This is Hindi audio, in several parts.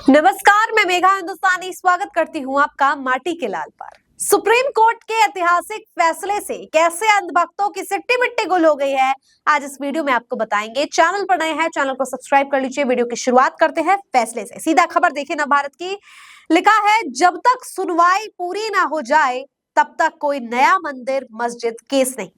नमस्कार, मैं मेघा हिंदुस्तानी स्वागत करती हूँ आपका माटी के लाल पर। सुप्रीम कोर्ट के ऐतिहासिक फैसले से कैसे अंधभक्तों की सिट्टी मिट्टी गुल हो गई है, आज इस वीडियो में आपको बताएंगे। चैनल पर नए हैं, चैनल को सब्सक्राइब कर लीजिए। वीडियो की शुरुआत करते हैं फैसले से। सीधा खबर देखिए नवभारत की। लिखा है, जब तक सुनवाई पूरी ना हो जाए तब तक कोई नया मंदिर मस्जिद केस नहीं।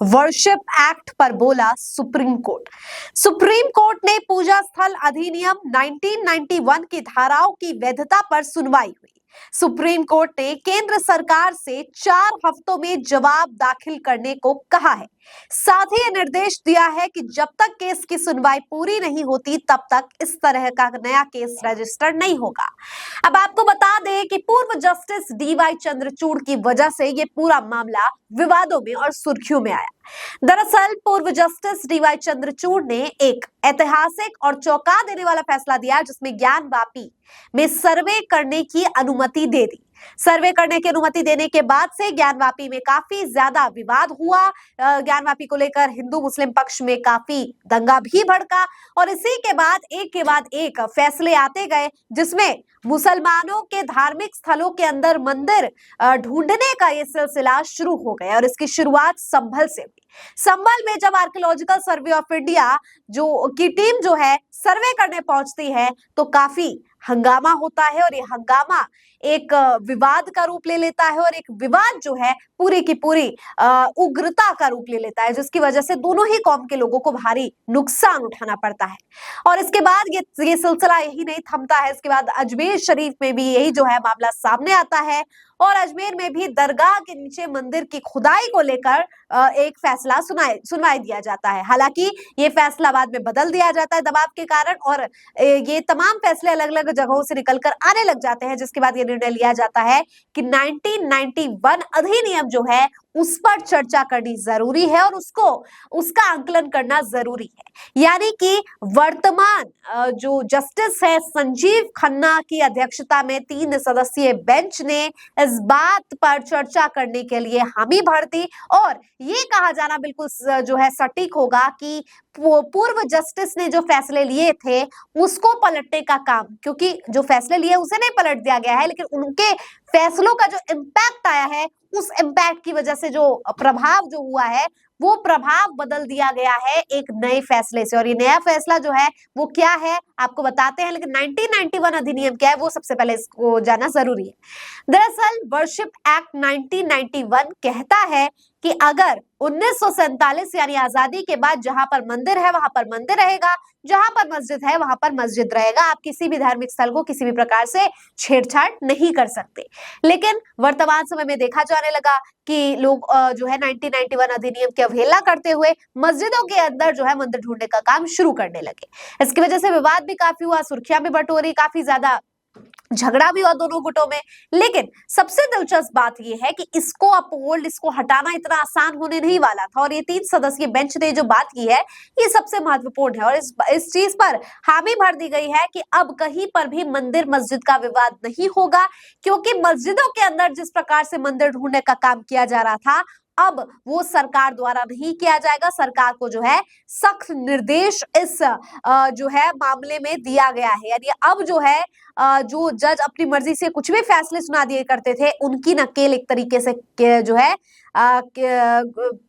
वर्शिप एक्ट पर बोला सुप्रीम कोर्ट। सुप्रीम कोर्ट ने पूजा स्थल अधिनियम 1991 की धाराओं की वैधता पर सुनवाई हुई। सुप्रीम कोर्ट ने केंद्र सरकार से 4 हफ्तों में जवाब दाखिल करने को कहा है। साथ ही यह निर्देश दिया है कि जब तक केस की सुनवाई पूरी नहीं होती तब तक इस तरह का नया केस रजिस्टर नहीं होगा। अब आपको बता दें कि पूर्व जस्टिस डीवाई चंद्रचूड़ की वजह से ये पूरा मामला विवादों में और सुर्खियों में आया। दरअसल पूर्व जस्टिस डीवाई चंद्रचूड़ ने एक ऐतिहासिक और चौंका देने वाला फैसला दिया, जिसमें ज्ञानवापी में सर्वे करने की अनुमति दे दी। सर्वे करने की अनुमति देने के बाद से ज्ञानवापी में काफी ज्यादा विवाद हुआ। ज्ञानवापी को लेकर हिंदू मुस्लिम पक्ष में काफी दंगा भी भड़का और इसी के बाद एक फैसले आते गए, जिसमें मुसलमानों के धार्मिक स्थलों के अंदर मंदिर ढूंढने का ये सिलसिला शुरू हो गया और इसकी शुरुआत संभल से हुई। संभल में जब आर्कियोलॉजिकल सर्वे ऑफ इंडिया की टीम जो है सर्वे करने पहुंचती है तो काफी हंगामा होता है और ये हंगामा एक विवाद का रूप ले लेता है और एक विवाद जो है पूरी की पूरी उग्रता का रूप ले लेता है, जिसकी वजह से दोनों ही कौम के लोगों को भारी नुकसान उठाना पड़ता है। और इसके बाद ये सिलसिला यही नहीं थमता है। इसके बाद अजमेर शरीफ में भी यही जो है मामला सामने आता है और अजमेर में भी दरगाह के नीचे मंदिर की खुदाई को लेकर एक फैसला सुनवाई दिया जाता है। हालांकि ये फैसला बाद में बदल दिया जाता है दबाव के कारण और ये तमाम फैसले अलग अलग जगहों से निकलकर आने लग जाते हैं, जिसके बाद ये निर्णय लिया जाता है कि 1991 अधिनियम जो है उस पर चर्चा करनी जरूरी है और उसका आंकलन करना जरूरी है। यानी कि वर्तमान जो जस्टिस है संजीव खन्ना की अध्यक्षता में 3 सदस्यीय बेंच ने इस बात पर चर्चा करने के लिए हामी भर दी और ये कहा जाना बिल्कुल जो है सटीक होगा कि पूर्व जस्टिस ने जो फैसले लिए थे उसको पलटने का काम, क्योंकि जो फैसले लिए उसे नहीं पलट दिया गया है, लेकिन उनके फैसलों का जो इम्पैक्ट आया है उस इम्पैक्ट की वजह से जो प्रभाव जो हुआ है वो प्रभाव बदल दिया गया है एक नए फैसले से। और ये नया फैसला जो है वो क्या है आपको बताते हैं, लेकिन 1991 अधिनियम क्या है वो सबसे पहले इसको जानना जरूरी है। दरअसल वर्शिप एक्ट 1991 कहता है कि अगर 1947 यानी आजादी के बाद जहां पर मंदिर है वहां पर मंदिर रहेगा, जहां पर मस्जिद है वहां पर मस्जिद रहेगा। आप किसी भी धार्मिक स्थल को किसी भी प्रकार से छेड़छाड़ नहीं कर सकते। लेकिन वर्तमान समय में देखा जाने लगा कि लोग जो है 1991 अधिनियम की अवहेलना करते हुए मस्जिदों के अंदर जो है मंदिर ढूंढने का काम शुरू करने लगे। इसकी वजह से विवाद भी काफी हुआ, सुर्खियां भी बटोरी, काफी ज्यादा झगड़ा भी हुआ दोनों गुटों में। लेकिन सबसे दिलचस्प बात यह है कि इसको हटाना इतना आसान होने नहीं वाला था और ये 3 सदस्यीय बेंच ने जो बात की है ये सबसे महत्वपूर्ण है और इस चीज पर हामी भर दी गई है कि अब कहीं पर भी मंदिर मस्जिद का विवाद नहीं होगा, क्योंकि मस्जिदों के अंदर जिस प्रकार से मंदिर ढूंढने का काम किया जा रहा था अब वो सरकार द्वारा नहीं किया जाएगा। सरकार को जो है सख्त निर्देश इस जो है मामले में दिया गया है। यानी अब जो है जो जज अपनी मर्जी से कुछ भी फैसले सुना दिए करते थे उनकी नकेल एक तरीके से जो है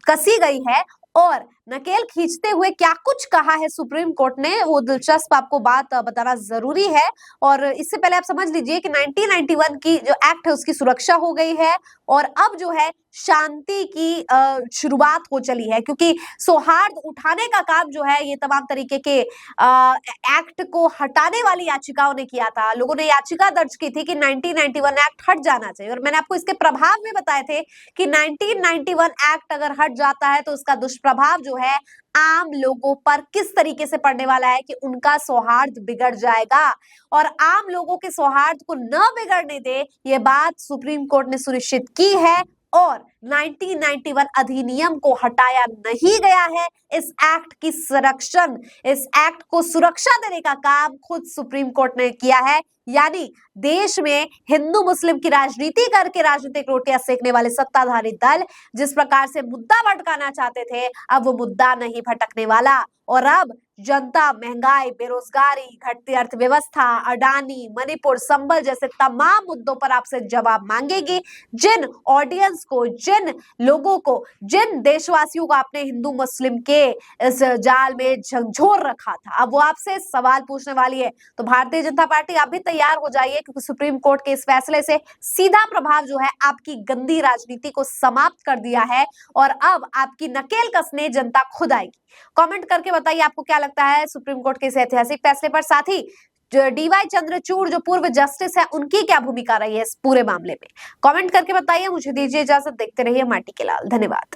कसी गई है और नकेल खींचते हुए क्या कुछ कहा है सुप्रीम कोर्ट ने वो दिलचस्प आपको बात बताना जरूरी है। और इससे पहले आप समझ लीजिए कि 1991 की जो एक्ट है उसकी सुरक्षा हो गई है और अब जो है शांति की शुरुआत हो चली है, क्योंकि सौहार्द उठाने का काम जो है ये तमाम तरीके के एक्ट को हटाने वाली याचिकाओं ने किया था। लोगों ने याचिका दर्ज की थी कि 1991 एक्ट हट जाना चाहिए और मैंने आपको इसके प्रभाव भी बताए थे कि 1991 एक्ट अगर हट जाता है तो उसका दुष्प्रभाव जो है आम लोगों पर किस तरीके से पड़ने वाला है कि उनका सौहार्द बिगड़ जाएगा और आम लोगों के सौहार्द को न बिगड़ने दे ये बात सुप्रीम कोर्ट ने सुनिश्चित की है और 1991 अधिनियम को हटाया नहीं गया है। इस एक्ट को सुरक्षा देने का काम खुद सुप्रीम कोर्ट ने किया है। यानी देश में हिंदू मुस्लिम की राजनीति करके राजनीतिक रोटियां सेकने वाले सत्ताधारी दल जिस प्रकार से मुद्दा भटकाना चाहते थे अब वो मुद्दा नहीं भटकने वाला और अब जनता महंगाई, बेरोजगारी, घटती अर्थव्यवस्था, अडानी, मणिपुर, संबल जैसे तमाम मुद्दों पर आपसे जवाब मांगेगी। जिन ऑडियंस को, जिन लोगों को, जिन देशवासियों को आपने हिंदू मुस्लिम के इस जाल में झंझोर रखा था, अब वो आपसे सवाल पूछने वाली है। तो भारतीय जनता पार्टी, आप भी तैयार हो जाइए, क्योंकि सुप्रीम कोर्ट के इस फैसले से सीधा प्रभाव जो है आपकी गंदी राजनीति को समाप्त कर दिया है और अब आपकी नकेल कसने जनता खुद आएगी। कमेंट करके बताइए आपको क्या लगता है सुप्रीम कोर्ट के इस ऐतिहासिक फैसले पर। साथ ही डीवाई चंद्रचूड़ जो पूर्व जस्टिस है, उनकी क्या भूमिका रही है इस पूरे मामले में, कमेंट करके बताइए। मुझे दीजिए इजाजत, देखते रहिए माटी के लाल। धन्यवाद।